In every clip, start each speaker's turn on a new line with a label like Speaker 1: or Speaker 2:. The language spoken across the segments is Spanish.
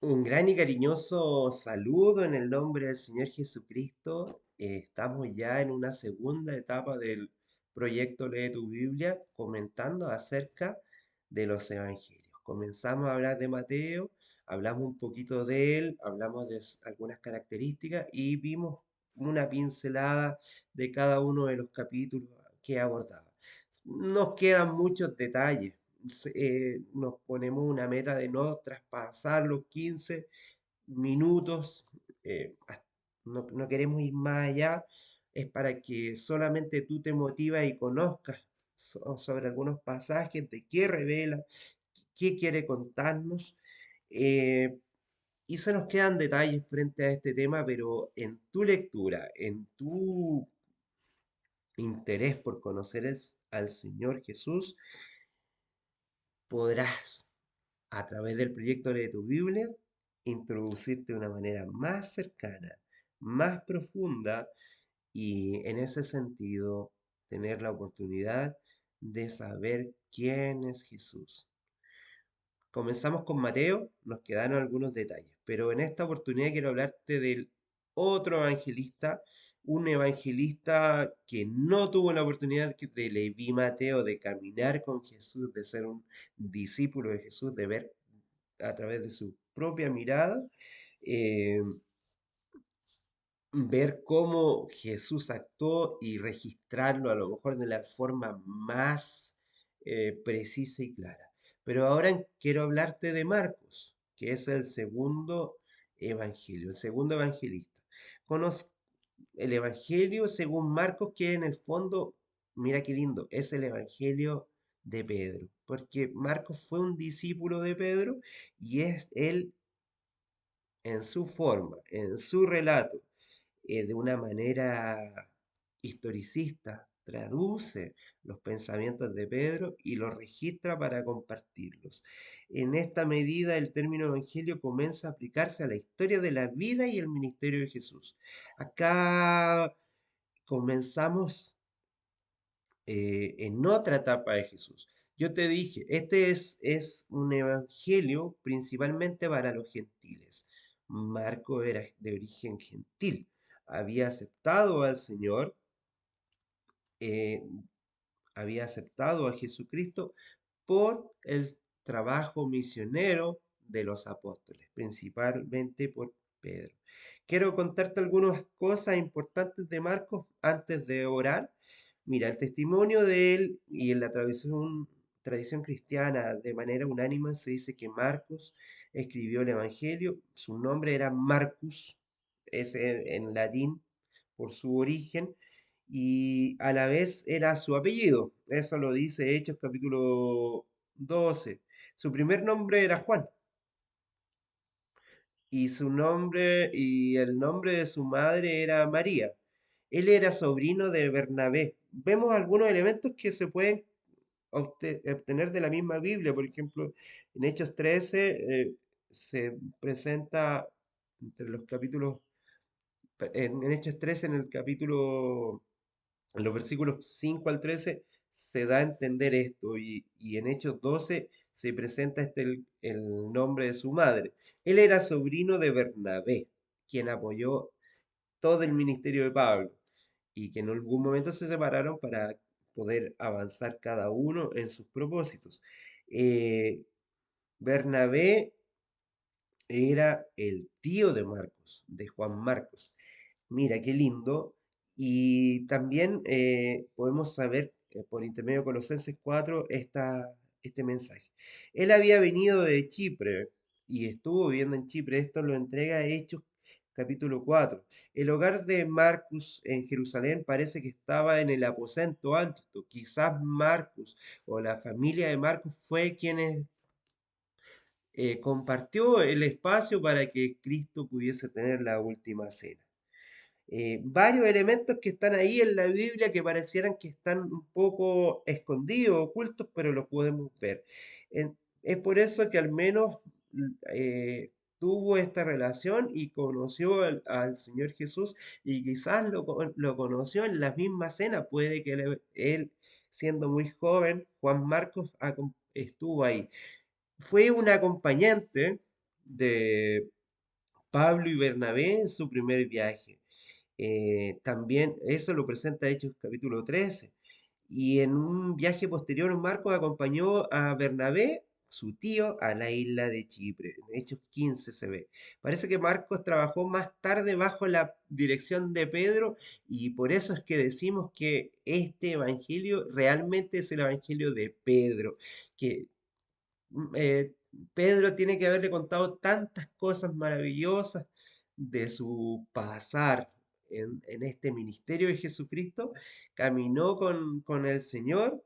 Speaker 1: Un gran y cariñoso saludo en el nombre del Señor Jesucristo. Estamos ya en una segunda etapa del proyecto Lee tu Biblia, comentando acerca de los evangelios. Comenzamos a hablar de Mateo, hablamos un poquito de él, hablamos de algunas características y vimos una pincelada de cada uno de los capítulos que abordaba. Nos quedan muchos detalles. Nos ponemos una meta de no traspasar los 15 minutos. No queremos ir más allá. Es para que solamente tú te motivas y conozcas sobre algunos pasajes de qué revela, qué quiere contarnos. eh, y se nos quedan detalles frente a este tema, pero en tu lectura, en tu interés por conocer al Señor Jesús, podrás, a través del proyecto de tu Biblia, introducirte de una manera más cercana, más profunda y en ese sentido tener la oportunidad de saber quién es Jesús. Comenzamos con Mateo, nos quedaron algunos detalles, pero en esta oportunidad quiero hablarte del otro evangelista, un evangelista que no tuvo la oportunidad de Leví Mateo de caminar con Jesús, de ser un discípulo de Jesús, de ver a través de su propia mirada, eh, ver cómo Jesús actuó y registrarlo a lo mejor de la forma más precisa y clara. Pero ahora quiero hablarte de Marcos, que es el segundo evangelio, el segundo evangelista. Conoz- el evangelio según Marcos, que en el fondo, mira qué lindo, es el evangelio de Pedro, porque Marcos fue un discípulo de Pedro y es él en su forma, en su relato, de una manera historicista, traduce los pensamientos de Pedro y los registra para compartirlos. En esta medida, el término evangelio comienza a aplicarse a la historia de la vida y el ministerio de Jesús. Acá comenzamos en otra etapa de Jesús. Yo te dije, es un evangelio principalmente para los gentiles. Marco era de origen gentil, había aceptado al Señor, eh, había aceptado a Jesucristo por el trabajo misionero de los apóstoles, principalmente por Pedro. Quiero contarte algunas cosas importantes de Marcos antes de orar. Mira, el testimonio de él y en la tradición cristiana de manera unánime se dice que Marcos escribió el Evangelio. Su nombre era Marcus, es en latín por su origen, y a la vez era su apellido. Eso lo dice Hechos capítulo 12. Su primer nombre era Juan y su nombre y el nombre de su madre era María. Él era sobrino de Bernabé. Vemos algunos elementos que se pueden obtener de la misma Biblia. Por ejemplo, en Hechos 13 se presenta entre los capítulos, en Hechos 13, en el capítulo en los versículos 5 al 13 se da a entender esto y en Hechos 12 se presenta el nombre de su madre. Él era sobrino de Bernabé, quien apoyó todo el ministerio de Pablo y que en algún momento se separaron para poder avanzar cada uno en sus propósitos. Eh, Bernabé era el tío de Marcos, de Juan Marcos. Mira, qué lindo. Y también podemos saber por intermedio de Colosenses 4 este mensaje. Él había venido de Chipre y estuvo viviendo en Chipre. Esto lo entrega Hechos capítulo 4. El hogar de Marcus en Jerusalén parece que estaba en el aposento alto. Quizás Marcus o la familia de Marcus fue quienes compartió el espacio para que Cristo pudiese tener la última cena. Varios elementos que están ahí en la Biblia que parecieran que están un poco escondidos, ocultos, pero los podemos ver. Es por eso que al menos tuvo esta relación y conoció al Señor Jesús y quizás lo conoció en la misma cena. Puede que él, siendo muy joven, Juan Marcos estuvo ahí. Fue un acompañante, de Pablo y Bernabé en su primer viaje. También eso lo presenta Hechos capítulo 13. Y en un viaje posterior, Marcos acompañó a Bernabé, su tío, a la isla de Chipre. En Hechos 15 se ve. Parece que Marcos trabajó más tarde bajo la dirección de Pedro y por eso es que decimos que este evangelio realmente es el evangelio de Pedro, que Pedro tiene que haberle contado tantas cosas maravillosas de su pasar en este ministerio de Jesucristo. Caminó con el Señor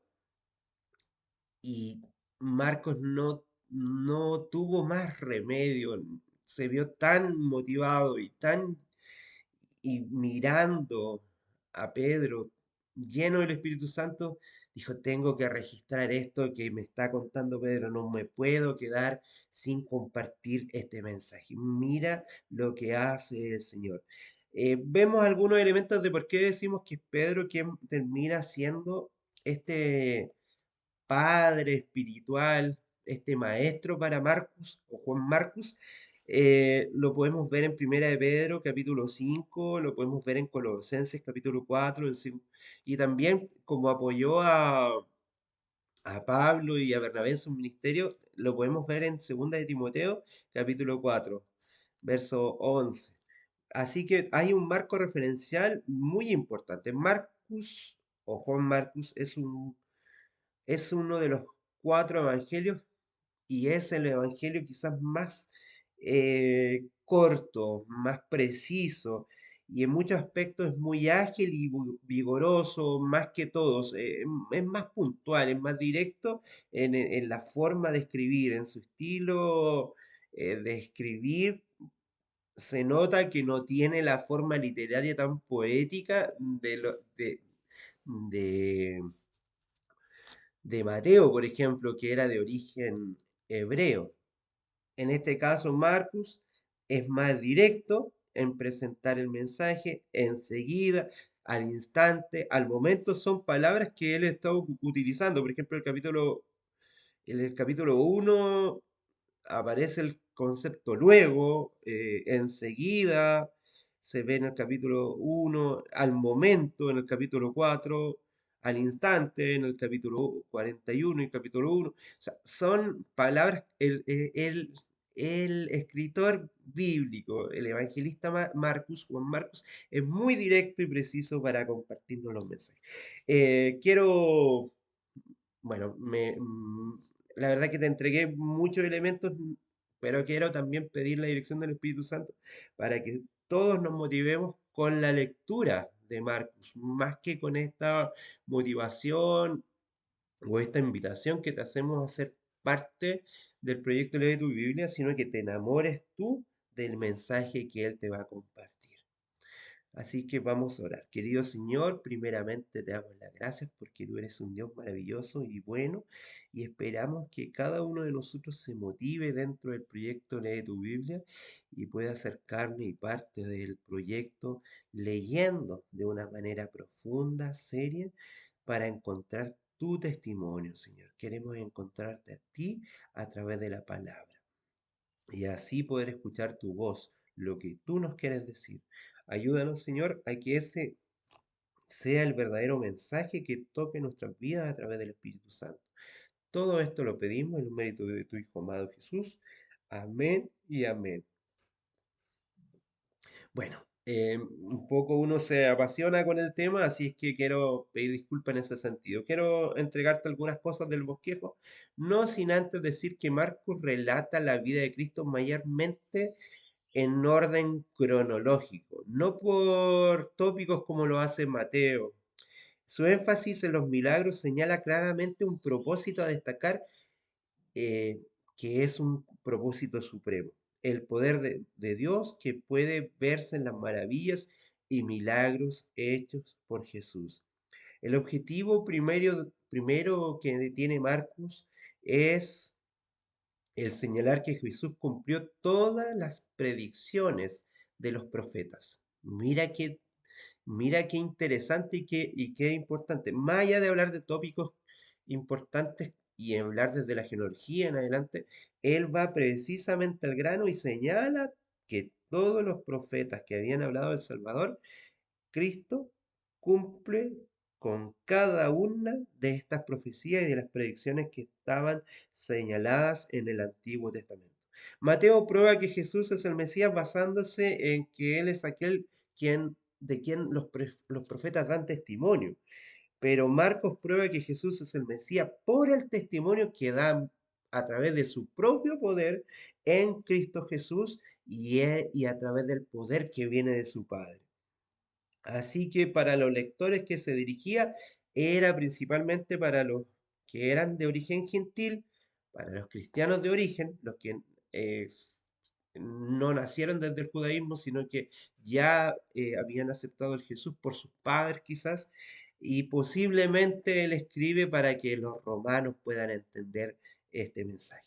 Speaker 1: y Marcos no tuvo más remedio. Se vio tan motivado y mirando a Pedro lleno del Espíritu Santo, dijo, tengo que registrar esto que me está contando Pedro, no me puedo quedar sin compartir este mensaje. Mira lo que hace el Señor. Vemos algunos elementos de por qué decimos que es Pedro quien termina siendo este padre espiritual, este maestro para Marcus o Juan Marcus. Lo podemos ver en Primera de Pedro, capítulo 5, lo podemos ver en Colosenses, capítulo 4, y también como apoyó a Pablo y a Bernabé en su ministerio, lo podemos ver en Segunda de Timoteo, capítulo 4, verso 11. Así que hay un marco referencial muy importante. Marcus o Juan Marcus es uno de los cuatro evangelios y es el evangelio quizás más corto, más preciso y en muchos aspectos es muy ágil y vigoroso, más que todos. Es más puntual, es más directo en la forma de escribir, en su estilo de escribir. Se nota que no tiene la forma literaria tan poética de de Mateo, por ejemplo, que era de origen hebreo. En este caso, Marcus es más directo en presentar el mensaje enseguida, al instante, al momento. Son palabras que él está utilizando. Por ejemplo, en el capítulo 1 aparece el concepto luego, enseguida, se ve en el capítulo 1, al momento en el capítulo 4, al instante en el capítulo 41 y capítulo 1. O sea, son palabras, el escritor bíblico, el evangelista Marcus, Juan Marcus, es muy directo y preciso para compartirnos los mensajes. Quiero bueno, la verdad que te entregué muchos elementos, pero quiero también pedir la dirección del Espíritu Santo para que todos nos motivemos con la lectura de Marcos, más que con esta motivación o esta invitación que te hacemos a ser parte del proyecto Lee tu Biblia, sino que te enamores tú del mensaje que Él te va a compartir. Así que vamos a orar. Querido Señor, primeramente te damos las gracias porque tú eres un Dios maravilloso y bueno y esperamos que cada uno de nosotros se motive dentro del proyecto Lee tu Biblia y pueda ser carne y parte del proyecto leyendo de una manera profunda, seria, para encontrar tu testimonio, Señor. Queremos encontrarte a ti a través de la palabra y así poder escuchar tu voz, lo que tú nos quieres decir. Ayúdanos, Señor, a que ese sea el verdadero mensaje que toque nuestras vidas a través del Espíritu Santo. Todo esto lo pedimos en el mérito de tu Hijo amado Jesús. Amén y amén. Bueno, un poco uno se apasiona con el tema, así es que quiero pedir disculpas en ese sentido. Quiero entregarte algunas cosas del bosquejo, no sin antes decir que Marcos relata la vida de Cristo mayormente en orden cronológico, no por tópicos como lo hace Mateo. Su énfasis en los milagros señala claramente un propósito a destacar, eh, que es un propósito supremo, el poder de Dios que puede verse en las maravillas y milagros hechos por Jesús. El objetivo primero que tiene Marcos es el señalar que Jesús cumplió todas las predicciones de los profetas. Mira qué interesante y qué importante. Más allá de hablar de tópicos importantes y hablar desde la genealogía en adelante, él va precisamente al grano y señala que todos los profetas que habían hablado del Salvador, Cristo cumple con cada una de estas profecías y de las predicciones que estaban señaladas en el Antiguo Testamento. Mateo prueba que Jesús es el Mesías basándose en que Él es aquel de quien los profetas dan testimonio. Pero Marcos prueba que Jesús es el Mesías por el testimonio que da a través de su propio poder en Cristo Jesús y a través del poder que viene de su Padre. Así que para los lectores que se dirigía era principalmente para los que eran de origen gentil, para los cristianos de origen, los que eh, s- no nacieron desde el judaísmo, sino que ya habían aceptado el Jesús por sus padres quizás, y posiblemente él escribe para que los romanos puedan entender este mensaje.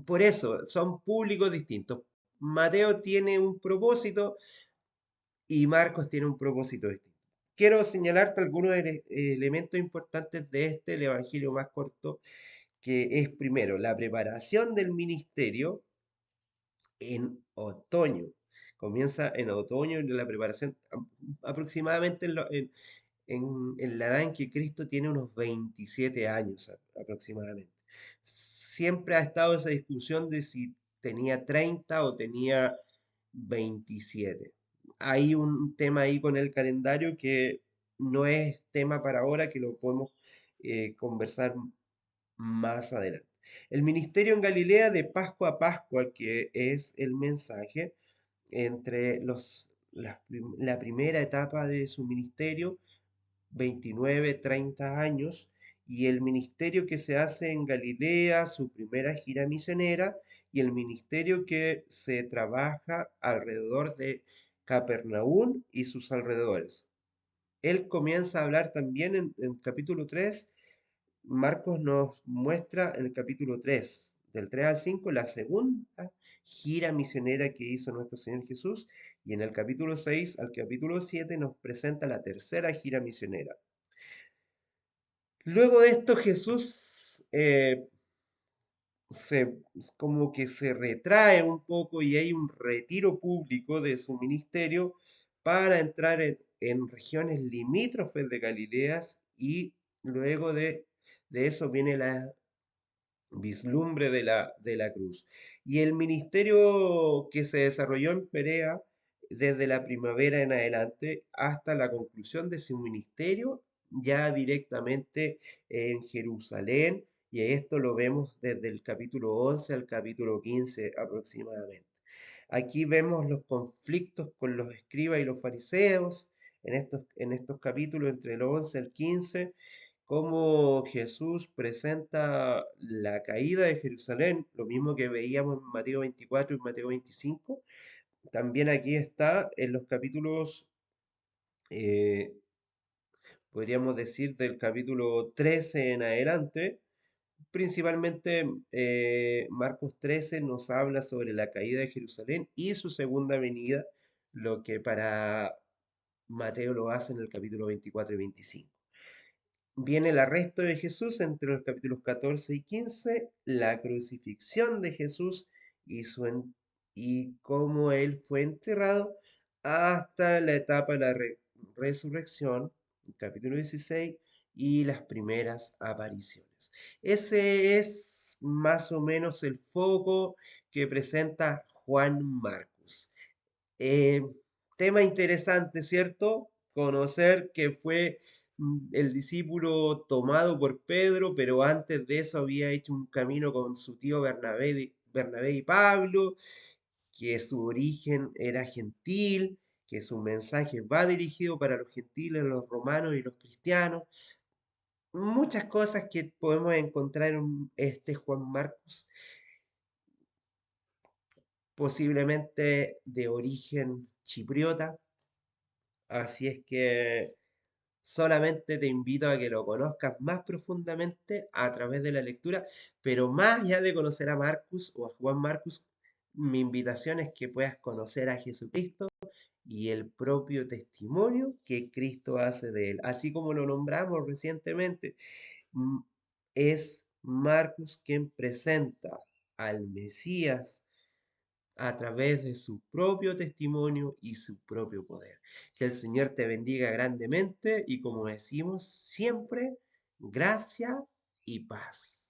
Speaker 1: Por eso, son públicos distintos. Mateo tiene un propósito y Marcos tiene un propósito distinto. Quiero señalarte algunos elementos importantes de este, el Evangelio más corto, que es primero la preparación del ministerio en otoño. Comienza en otoño la preparación aproximadamente en la edad en que Cristo tiene unos 27 años aproximadamente. Siempre ha estado esa discusión de si tenía 30 o tenía 27. Hay un tema ahí con el calendario que no es tema para ahora, que lo podemos conversar más adelante. El ministerio en Galilea de Pascua a Pascua, que es el mensaje entre la primera etapa de su ministerio, 29 30 años, y el ministerio que se hace en Galilea, su primera gira misionera, y el ministerio que se trabaja alrededor de Capernaum y sus alrededores. Él comienza a hablar también en capítulo 3. Marcos nos muestra en el capítulo 3 del 3 al 5, la segunda gira misionera que hizo nuestro Señor Jesús, y en el capítulo 6 al capítulo 7 nos presenta la tercera gira misionera. Luego de esto Jesús se, como que se retrae un poco y hay un retiro público de su ministerio para entrar en regiones limítrofes de Galileas, y luego de eso viene la vislumbre de la cruz. Y el ministerio que se desarrolló en Perea desde la primavera en adelante hasta la conclusión de su ministerio ya directamente en Jerusalén, y esto lo vemos desde el capítulo 11 al capítulo 15 aproximadamente. Aquí vemos los conflictos con los escribas y los fariseos en estos capítulos entre el 11 y el 15, cómo Jesús presenta la caída de Jerusalén, lo mismo que veíamos en Mateo 24 y Mateo 25. También aquí está en los capítulos, eh, podríamos decir, del capítulo 13 en adelante. Principalmente Marcos 13 nos habla sobre la caída de Jerusalén y su segunda venida, lo que para Mateo lo hace en el capítulo 24 y 25. Viene el arresto de Jesús entre los capítulos 14 y 15, la crucifixión de Jesús y, y cómo él fue enterrado, hasta la etapa de la resurrección, el capítulo 16, y las primeras apariciones. Ese es más o menos el foco que presenta Juan Marcos. Eh, Tema interesante, ¿cierto? Conocer que fue el discípulo tomado por Pedro, pero antes de eso había hecho un camino con su tío Bernabé y Pablo, que su origen era gentil, que su mensaje va dirigido para los gentiles, los romanos y los cristianos. Muchas cosas que podemos encontrar en este Juan Marcos, posiblemente de origen chipriota. Así es que solamente te invito a que lo conozcas más profundamente a través de la lectura, pero más allá de conocer a Marcus o a Juan Marcus, mi invitación es que puedas conocer a Jesucristo y el propio testimonio que Cristo hace de él. Así como lo nombramos recientemente, mm, es Marcos, quien presenta al Mesías a través de su propio testimonio y su propio poder. Que el Señor te bendiga grandemente y como decimos siempre, gracia y paz.